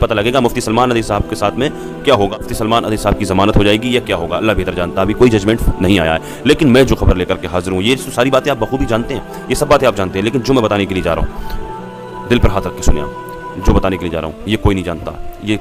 पता लगेगा मुफ्ती सलमान अली साहब के साथ में क्या होगा। मुफ्ती सलमान अली साहब की ज़मानत हो जाएगी या क्या होगा, अल्लाह बेहतर जानता है। अभी कोई जजमेंट नहीं आया है, लेकिन मैं जो खबर लेकर के हाजिर हूँ, ये सारी बातें आप बखूबी जानते हैं, ये सब बातें आप जानते हैं, लेकिन जो मैं बताने के लिए जा रहा हूँ, दिल पर हाथ रख के सुनिए आप, जो बताने के लिए जा रहा हूँ ये कोई नहीं जानता, ये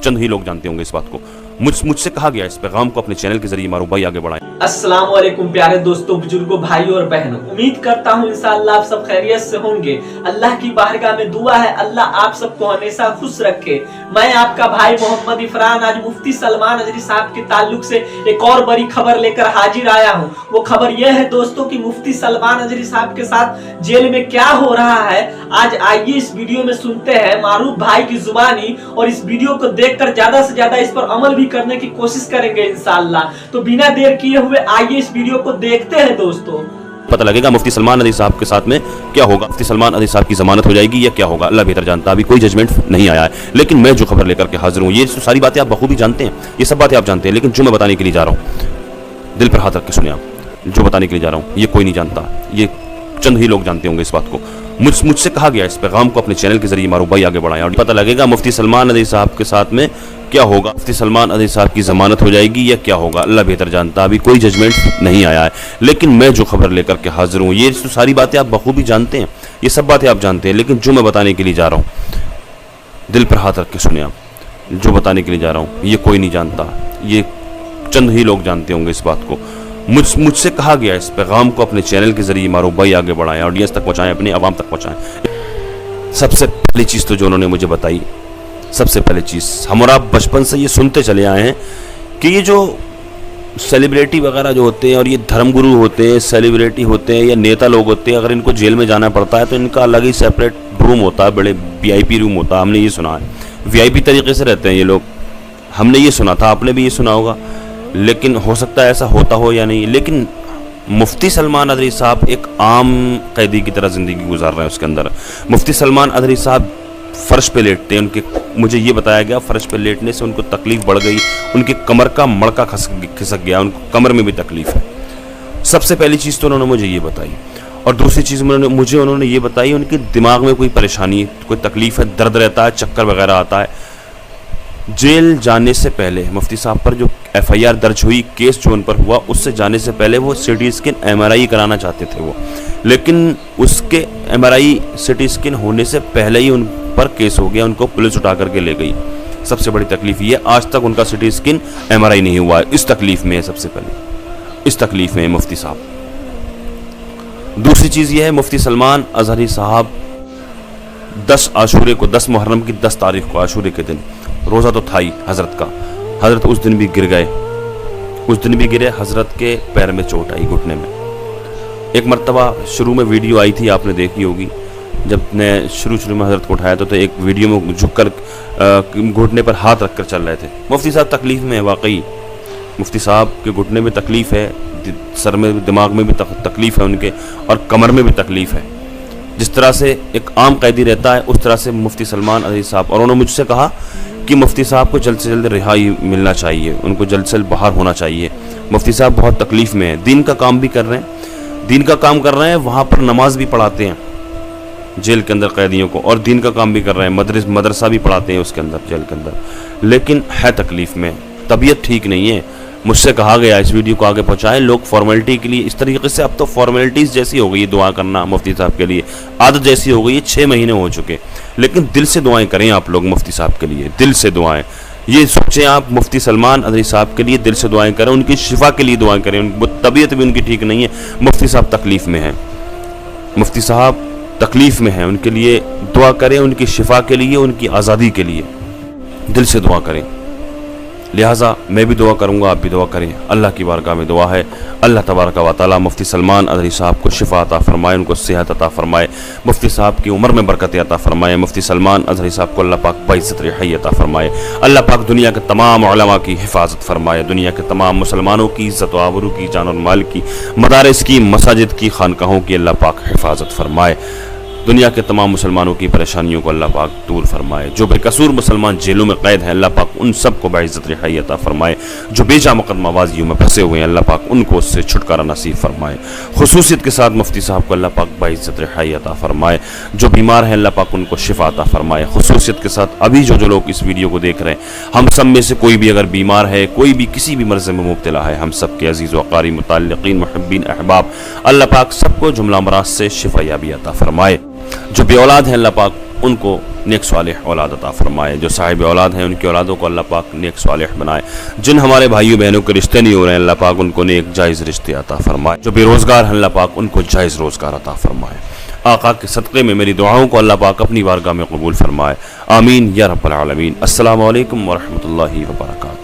चंद ही लोग जानते होंगे इस बात को। मुझसे कहा गया इस पैगाम को अपने चैनल के जरिए मारूफ भाई आगे बढ़ाएं। अस्सलाम वालेकुम प्यारे दोस्तों, बुजुर्गों, भाइयों और बहनों, उम्मीद करता हूँ इंशाअल्लाह आप सब खैरियत से होंगे। अल्लाह की बारगाह में दुआ है अल्लाह आप सबको हमेशा खुश रखे। मैं आपका भाई मोहम्मद इफरान आज मुफ्ती सलमान अजहरी साहब के ताल्लुक से एक और बड़ी खबर लेकर हाजिर आया हूँ। वो खबर यह है दोस्तों कि मुफ्ती सलमान अजहरी साहब के साथ जेल में क्या हो रहा है। आज आइए इस वीडियो में सुनते हैं मारूफ भाई की जुबानी, और इस वीडियो को देखकर ज्यादा से ज्यादा इस पर अमल भी करने की कोशिश करेंगे इंशाअल्लाह। तो बिना देर किए हुए आइए इस वीडियो को देखते हैं दोस्तों। पता लगेगा मुफ्ती सलमान अली साहब के साथ में क्या होगा। मुफ्ती सलमान अली साहब की ज़मानत हो जाएगी या क्या होगा, अल्लाह बेहतर जानता है। अभी कोई जजमेंट नहीं आया है, लेकिन मैं जो खबर लेकर के हाजिर हूँ, ये सारी बातें आप बखूबी जानते हैं, ये सब बातें आप जानते हैं, लेकिन जो मैं बताने के लिए जा रहा हूँ, दिल पर हाथ रख के सुनिए आप, जो बताने के लिए जा रहा हूँ ये कोई नहीं जानता, ये चंद ही लोग जानते होंगे इस बात को। मुझसे कहा गया इस पैगाम को अपने चैनल के जरिए मारूफ भाई आगे बढ़ाएं, और पता लगेगा मुफ्ती सलमान अली साहब के साथ में क्या होगा। मुफ्ती सलमान अली साहब की ज़मानत हो जाएगी या क्या होगा, अल्लाह बेहतर जानता है। अभी कोई जजमेंट नहीं आया है, लेकिन मैं जो खबर लेकर के हाजिर हूँ, ये सारी बातें आप बखूबी जानते हैं, ये सब बातें आप जानते हैं, लेकिन जो मैं बताने के लिए जा रहा हूँ, दिल पर हाथ रख के सुनिए आप, जो बताने के लिए जा रहा हूँ ये कोई नहीं जानता, ये चंद ही लोग जानते होंगे इस बात को। मुझसे कहा गया इस पैगाम को अपने चैनल के जरिए मारूफ भाई आगे बढ़ाएं, ऑडियंस तक पहुँचाएं, अपने आवाम तक पहुँचाएं। सबसे पहली चीज़ तो जो उन्होंने मुझे बताई, सबसे पहली चीज़, हम और आप बचपन से ये सुनते चले आए हैं कि ये जो सेलिब्रिटी वगैरह जो होते हैं, और ये धर्मगुरु होते हैं, सेलिब्रिटी होते हैं या नेता लोग होते हैं, अगर इनको जेल में जाना पड़ता है तो इनका अलग ही सेपरेट रूम होता है, बड़े VIP रूम होता है। हमने ये सुना है, VIP तरीके से रहते हैं ये लोग, हमने ये सुना था, आपने भी ये सुना होगा, लेकिन हो सकता है ऐसा होता हो या नहीं। लेकिन मुफ्ती सलमान अजहरी साहब एक आम कैदी की तरह ज़िंदगी गुजार रहे हैं उसके अंदर। मुफ्ती सलमान अजहरी साहब फ़र्श पे लेटते हैं, उनके, मुझे ये बताया गया फ़र्श पे लेटने से उनको तकलीफ़ बढ़ गई, उनकी कमर का मड़का खिसक गया, उनको कमर में भी तकलीफ़ है। सबसे पहली चीज़ तो उन्होंने मुझे ये बताई, और दूसरी चीज़ उन्होंने ये बताई उनके दिमाग में कोई परेशानी, कोई तकलीफ़ है, दर्द रहता है, चक्कर वगैरह आता है। जेल जाने से पहले मुफ्ती साहब पर जो FIR दर्ज हुई, केस जो उन पर हुआ, उससे जाने से पहले वो CT स्कैन MRI कराना चाहते थे वो, लेकिन उसके MRI CT स्कैन होने से पहले ही उन पर केस हो गया, उनको पुलिस उठा करके ले गई। सबसे बड़ी तकलीफ ये, आज तक उनका CT स्कैन MRI नहीं हुआ है, इस तकलीफ में है, सबसे पहले इस तकलीफ में है मुफ्ती साहब। दूसरी चीज़ ये है, मुफ्ती सलमान अजहरी साहब 10 आशूरे को, 10 मुहर्रम की 10 तारीख को, आशूरे के दिन रोज़ा तो था ही हज़रत का, हज़रत उस दिन भी गिर गए, उस दिन भी गिरे, हज़रत के पैर में चोट आई, घुटने में। एक मरतबा शुरू में वीडियो आई थी, आपने देखी होगी, जब ने शुरू में हज़रत को उठाया तो एक वीडियो में झुककर घुटने पर हाथ रखकर चल रहे थे। मुफ्ती साहब तकलीफ़ में है, वाकई मुफ्ती साहब के घुटने में तकलीफ़ है, सर में, दिमाग में भी तकलीफ़ है उनके, और कमर में भी तकलीफ़ है। जिस तरह से एक आम कैदी रहता है, उस तरह से मुफ्ती सलमान अजहरी साहब, और उन्होंने मुझसे कहा कि मुफ्ती साहब को जल्द से जल्द रिहाई मिलना चाहिए, उनको जल्द से जल्द बाहर होना चाहिए। मुफ्ती साहब बहुत तकलीफ़ में है, दीन का काम भी कर रहे हैं, दीन का काम कर रहे हैं, वहाँ पर नमाज भी पढ़ाते हैं जेल के अंदर कैदियों को, और दीन का काम भी कर रहे हैं, मदरसा भी पढ़ाते हैं उसके अंदर, जेल के अंदर, लेकिन है तकलीफ़ में, तबीयत ठीक नहीं है। मुझसे कहा गया इस वीडियो को आगे पहुँचाएं, लोग फॉर्मेलिटी के लिए इस तरीके से, अब तो फॉर्मेलिटीज़ जैसी हो गई है दुआ करना मुफ्ती साहब के लिए, आदत जैसी हो गई है, 6 महीने हो चुके, लेकिन दिल से दुआएं करें आप लोग मुफ्ती साहब के लिए, दिल से दुआएं। ये सोचें आप, मुफ्ती सलमान अजहरी साहब के लिए दिल से दुआएं करें, उनकी शिफा के लिए दुआएं करें, तबीयत भी उनकी ठीक नहीं है, मुफ्ती साहब तकलीफ़ में हैं, मुफ्ती साहब तकलीफ़ में हैं, उनके लिए दुआ करें, उनकी शिफा के लिए, उनकी आज़ादी के लिए दिल से दुआ करें। लिहाजा मैं भी दुआ करूँगा, आप भी दुआ करें, अल्लाह की बारगाह में दुआ है, अल्लाह तबारक व तआला मुफ्ती सलमान अजहरी साहब को शिफा अता फरमाए, उनको सेहत अता फरमाए, मुफ्ती साहब की उम्र में बरकत अता फरमाए, मुफ्ती सलमान अजहरी साहब को अल्लाह पाक बाइज़्ज़त रिहाई अता फरमाए, अल्लाह पाक दुनिया के तमाम उलमा की हिफाजत फरमाए, दुनिया के तमाम मुसलमानों की इज़्ज़त व आबरू की, जान और माल की, मदारिस की, मसाजिद की, खानकाहों की अल्लाह पाक हिफाजत फरमाए। दुनिया के तमाम मुसलमानों की परेशानियों को अल्लाह पाक दूर फरमाए। जो बेकसूर मुसलमान जेलों में कैद हैं अल्लाह पाक उन सब को बाइज़्ज़त रिहाई अता फरमाए। जो बेजा मुकदमाबाजियों में फंसे हुए हैं अल्लाह पाक उनको उससे छुटकारा नसीब फरमाए। खुसूसियत के साथ मुफ्ती साहब को अल्लाह पाक बाइज़्ज़त रिहाई अता फरमाए। जो बीमार हैं अल्लाह पाक उनको शिफा अता फरमाए। खुसूसियत के साथ अभी जो लोग इस वीडियो को देख रहे हैं, हम सब में से कोई भी अगर बीमार है, कोई भी किसी भी मर्ज़ में मुब्तला है, हम सब के अज़ीज़ व क़ारी मुतअल्लिक़ीन मुहिब्बीन अहबाब अल्लाह पाक सबको जुमला अमराज़ से शिफा याबी अता फरमाए। जो बे औलाद हैं अल्लाह पाक उनको नेक सालिह औलाद अता फरमाए। जो साहिब औलाद हैं उनकी औलादों को अल्लाह पाक नेक सालिह बनाए। जिन हमारे भाइयों बहनों के रिश्ते नहीं हो रहे हैं अल्लाह पाक उनको नेक जायज़ रिश्ते अता फरमाए। जो बेरोज़गार हैं अल्लाह पाक उनको जायज़ रोज़गार अता फरमाए। आका के सदक़े में मेरी दुआओं को अल्लाह पाक अपनी बारगाह में कबूल फरमाए। आमीन या रब्बल आलमीन। अस्सलामु अलैकुम व रहमतुल्लाहि व बरकातहू।